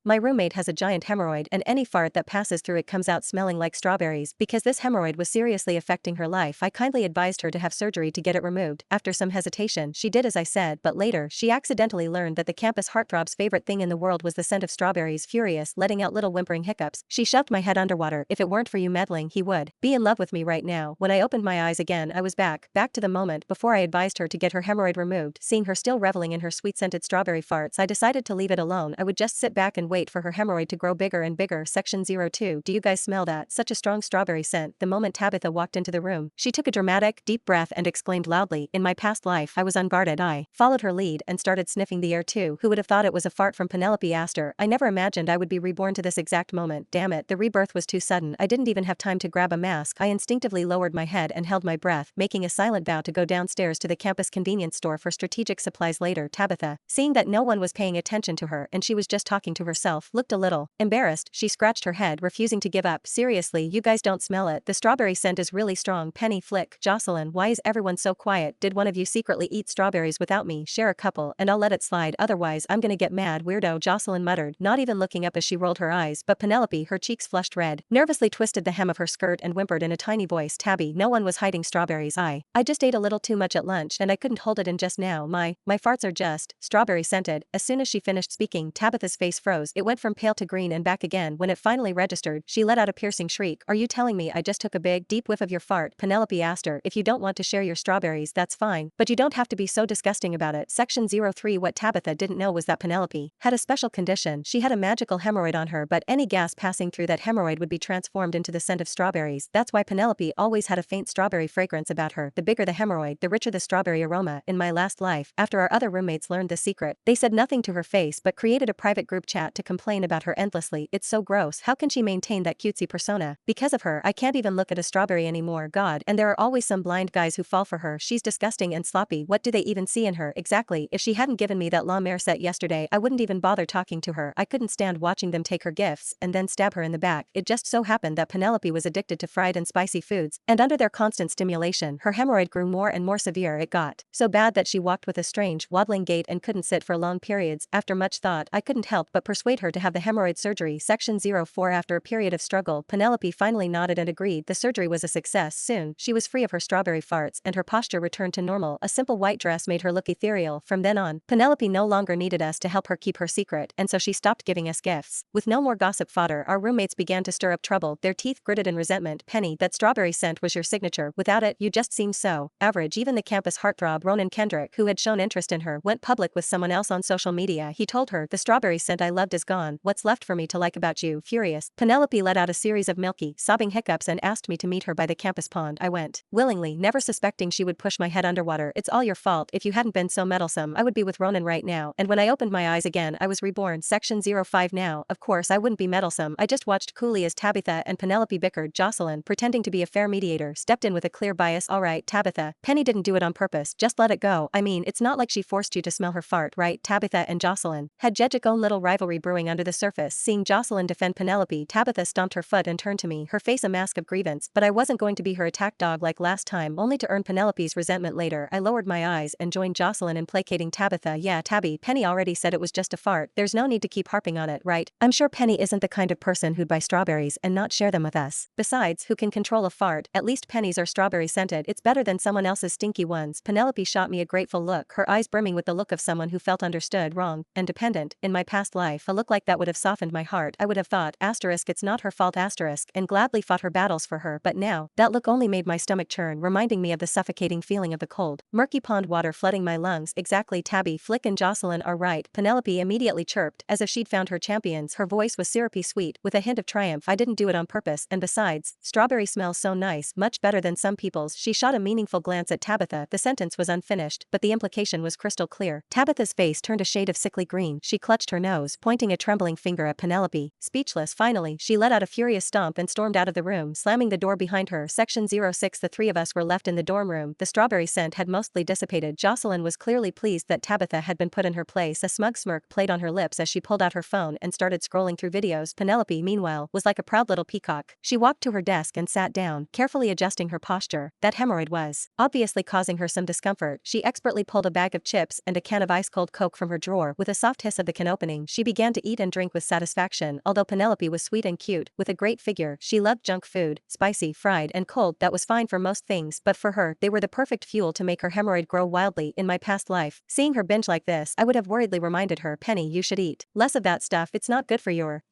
My roommate has a giant hemorrhoid and any fart that passes through it comes out smelling like strawberries. Because this hemorrhoid was seriously affecting her life, I kindly advised her to have surgery to get it removed. After some hesitation, she did as I said, but later, she accidentally learned that the campus heartthrob's favorite thing in the world was the scent of strawberries. Furious, letting out little whimpering hiccups, she shoved my head underwater. If it weren't for you meddling, he would be in love with me right now. When I opened my eyes again, I was back to the moment before I advised her to get her hemorrhoid removed. Seeing her still reveling in her sweet-scented strawberry farts, I decided to leave it alone. I would just sit back and wait for her hemorrhoid to grow bigger and bigger. Section 02. Do you guys smell that? Such a strong strawberry scent. The moment Tabitha walked into the room, she took a dramatic, deep breath and exclaimed loudly, in my past life I was unguarded. I followed her lead and started sniffing the air too. Who would have thought it was a fart from Penelope asked her. I never imagined I would be reborn to this exact moment. Damn it, the rebirth was too sudden. I didn't even have time to grab a mask. I instinctively lowered my head and held my breath, making a silent vow to go downstairs to the campus convenience store for strategic supplies later. Tabitha, seeing that no one was paying attention to her and she was just talking to herself, looked a little embarrassed. She scratched her head, refusing to give up. Seriously, you guys don't smell it. The strawberry scent is really strong. Penny, Flick, Jocelyn, why is everyone so quiet? Did one of you secretly eat strawberries without me? Share a couple and I'll let it slide, otherwise I'm gonna get mad. Weirdo, Jocelyn muttered, not even looking up as she rolled her eyes, but Penelope, her cheeks flushed red, nervously twisted the hem of her skirt and whimpered in a tiny voice, Tabby, no one was hiding strawberries. I just ate a little too much at lunch and I couldn't hold it in just now. My farts are just strawberry scented. As soon as she finished speaking, Tabitha's face froze. It went from pale to green and back again. When it finally registered, she let out a piercing shriek. Are you telling me I just took a big, deep whiff of your fart? Penelope asked her. If you don't want to share your strawberries, that's fine, but you don't have to be so disgusting about it. Section 03. What Tabitha didn't know was that Penelope had a special condition. She had a magical hemorrhoid on her, but any gas passing through that hemorrhoid would be transformed into the scent of strawberries. That's why Penelope always had a faint strawberry fragrance about her. The bigger the hemorrhoid, the richer the strawberry aroma. In my last life, after our other roommates learned the secret, they said nothing to her face but created a private group chat to complain about her endlessly. It's so gross. How can she maintain that cutesy persona? Because of her, I can't even look at a strawberry anymore. God, and there are always some blind guys who fall for her. She's disgusting and sloppy. What do they even see in her? Exactly. If she hadn't given me that La Mer set yesterday, I wouldn't even bother talking to her. I couldn't stand watching them take her gifts and then stab her in the back. It just so happened that Penelope was addicted to fried and spicy foods, and under their constant stimulation, her hemorrhoid grew more and more severe. It got so bad that she walked with a strange, waddling gait and couldn't sit for long periods. After much thought, I couldn't help but persuade her to have the hemorrhoid surgery. Section 04. After a period of struggle, Penelope finally nodded and agreed. The surgery was a success. Soon, she was free of her strawberry farts and her posture returned to normal. A simple white dress made her look ethereal. From then on, Penelope no longer needed us to help her keep her secret, and so she stopped giving us gifts. With no more gossip fodder, our roommates began to stir up trouble, their teeth gritted in resentment. Penny, that strawberry scent was your signature. Without it, you just seemed so average. Even the campus heartthrob Ronan Kendrick, who had shown interest in her, went public with someone else on social media. He told her, the strawberry scent I loved is gone. What's left for me to like about you? Furious, Penelope let out a series of milky, sobbing hiccups and asked me to meet her by the campus pond. I went willingly, never suspecting she would push my head underwater. It's all your fault. If you hadn't been so meddlesome, I would be with Ronan right now. And when I opened my eyes again, I was reborn. Section 05. Now, of course I wouldn't be meddlesome. I just watched coolly as Tabitha and Penelope bickered. Jocelyn, pretending to be a fair mediator, stepped in with a clear bias. Alright, Tabitha, Penny didn't do it on purpose. Just let it go. I mean, it's not like she forced you to smell her fart, right? Tabitha and Jocelyn had Jedge's own little rivalry brewing under the surface. Seeing Jocelyn defend Penelope, Tabitha stomped her foot and turned to me, her face a mask of grievance, but I wasn't going to be her attack dog like last time, only to earn Penelope's resentment later. I lowered my eyes and joined Jocelyn in placating Tabitha. Yeah, Tabby, Penny already said it was just a fart. There's no need to keep harping on it, right? I'm sure Penny isn't the kind of person who'd buy strawberries and not share them with us. Besides, who can control a fart? At least Penny's are strawberry scented. It's better than someone else's stinky ones. Penelope shot me a grateful look, her eyes brimming with the look of someone who felt understood, wrong, and dependent. In my past life, a look like that would have softened my heart. I would have thought, asterisk, it's not her fault, asterisk, and gladly fought her battles for her, but now, that look only made my stomach churn, reminding me of the suffocating feeling of the cold, murky pond water flooding my lungs. Exactly, Tabby, Flick and Jocelyn are right, Penelope immediately chirped, as if she'd found her champions. Her voice was syrupy sweet, with a hint of triumph. I didn't do it on purpose, and besides, strawberry smells so nice, much better than some people's. She shot a meaningful glance at Tabitha. The sentence was unfinished, but the implication was crystal clear. Tabitha's face turned a shade of sickly green. She clutched her nose, pointing a trembling finger at Penelope. Speechless, finally, she let out a furious stomp and stormed out of the room, slamming the door behind her. Section 06. The three of us were left in the dorm room. The strawberry scent had mostly dissipated. Jocelyn was clearly pleased that Tabitha had been put in her place. A smug smirk played on her lips as she pulled out her phone and started scrolling through videos. Penelope, meanwhile, was like a proud little peacock. She walked to her desk and sat down, carefully adjusting her posture. That hemorrhoid was obviously causing her some discomfort. She expertly pulled a bag of chips and a can of ice-cold Coke from her drawer. With a soft hiss of the can opening, she began to to eat and drink with satisfaction. Although Penelope was sweet and cute, with a great figure, she loved junk food, spicy, fried, and cold. That was fine for most things, but for her, they were the perfect fuel to make her hemorrhoid grow wildly. In my past life, seeing her binge like this, I would have worriedly reminded her, Penny, you should eat less of that stuff, it's not good for your,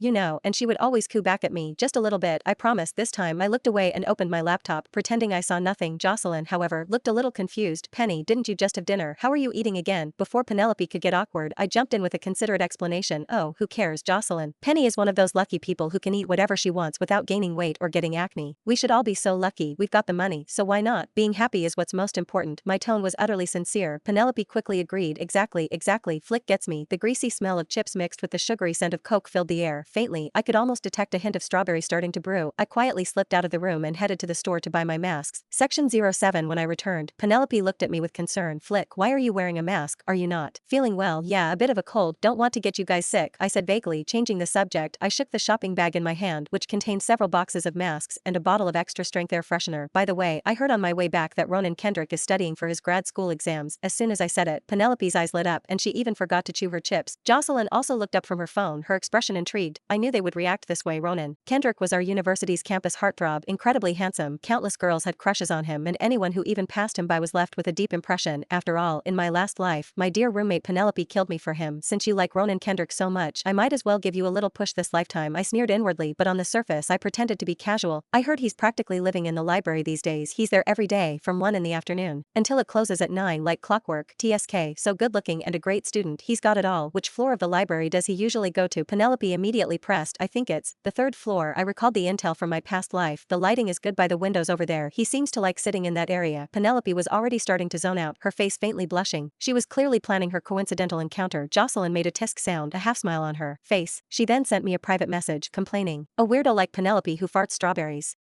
and she would always coo back at me, just a little bit, I promise. This time I looked away and opened my laptop, pretending I saw nothing. Jocelyn, however, looked a little confused. Penny, didn't you just have dinner? How are you eating again? Before Penelope could get awkward, I jumped in with a considerate explanation. Oh, who cares, Jocelyn? Penny is one of those lucky people who can eat whatever she wants without gaining weight or getting acne. We should all be so lucky. We've got the money, so why not? Being happy is what's most important. My tone was utterly sincere. Penelope quickly agreed. Exactly. Flick gets me. The greasy smell of chips mixed with the sugary scent of Coke filled the air. Faintly, I could almost detect a hint of strawberry starting to brew. I quietly slipped out of the room and headed to the store to buy my masks. Section 07. When I returned, Penelope looked at me with concern. Flick, why are you wearing a mask? Are you not feeling well? Yeah, a bit of a cold. Don't want to get you guys sick, I said vaguely. Changing the subject, I shook the shopping bag in my hand, which contained several boxes of masks and a bottle of extra strength air freshener. By the way, I heard on my way back that Ronan Kendrick is studying for his grad school exams. As soon as I said it, Penelope's eyes lit up and she even forgot to chew her chips. Jocelyn also looked up from her phone, her expression intrigued. I knew they would react this way. Ronan Kendrick was our university's campus heartthrob, incredibly handsome. Countless girls had crushes on him, and anyone who even passed him by was left with a deep impression. After all, in my last life, my dear roommate Penelope killed me for him. Since you like Ronan Kendrick so much, I might as well give you a little push this lifetime. I sneered inwardly, but on the surface I pretended to be casual. I heard he's practically living in the library these days. He's there every day, from 1 in the afternoon until it closes at 9 like clockwork. TSK, so good looking and a great student. He's got it all. Which floor of the library does he usually go to? Penelope immediately pressed. I think it's the 3rd floor. I recalled the intel from my past life. The lighting is good by the windows over there. He seems to like sitting in that area. Penelope was already starting to zone out, her face faintly blushing. She was clearly planning her coincidental encounter. Jocelyn made a tisk sound, a half smile on her face. She then sent me a private message, complaining. A weirdo like Penelope who farts strawberries.